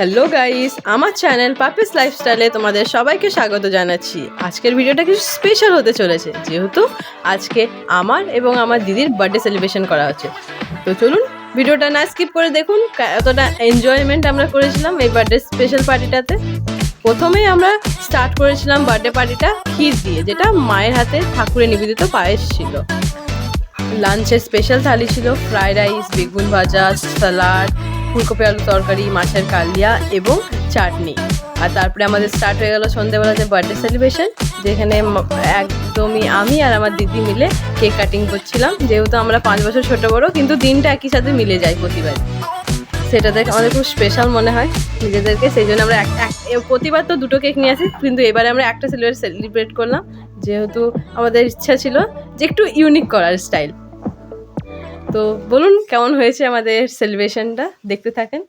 Hello guys, আমার channel puppies লাইফস্টাইলে তোমাদের সবাইকে স্বাগত জানাচ্ছি। আজকের ভিডিওটা কিছু স্পেশাল হতে চলেছে, যেহেতু আজকে আমার এবং আমার দিদির বার্থডে সেলিব্রেশন করা হচ্ছে। তো চলুন ভিডিওটা না স্কিপ করে দেখুন এতটা এনজয়মেন্ট আমরা করেছিলাম এই বার্থডে স্পেশাল পার্টিটাতে। প্রথমেই আমরা স্টার্ট করেছিলাম বার্থডে পার্টিটা ক্ষীর দিয়ে, যেটা মায়ের হাতে ঠাকুরের নিবেদিত পায়েস ছিল। লাঞ্চের স্পেশাল থালি ছিল ফ্রাইড রাইস, বেগুন ভাজা, স্যালাড, ফুলকপি আলু তরকারি, মাছের কালিয়া এবং চাটনি। আর তারপরে আমাদের স্টার্ট হয়ে গেল সন্ধ্যেবেলাতে বার্থডে সেলিব্রেশন, যেখানে একদমই আমি আর আমার দিদি মিলে কেক কাটিং করছিলাম। যেহেতু আমরা 5 বছর ছোটো বড়ো, কিন্তু দিনটা একই সাথে মিলে যায় প্রতিবার। সেটা দেখে আমাদের খুব স্পেশাল মনে হয় নিজেদেরকে, সেই জন্য আমরা প্রতিবার তো 2টো কেক নিয়ে আসি, কিন্তু এবারে আমরা একটা সেলিব্রেট করলাম, যেহেতু আমাদের ইচ্ছা ছিল যে একটু ইউনিক করার স্টাইল। তো বলুন কেমন হয়েছে আমাদের সেলিব্রেশনটা, দেখতে থাকেন।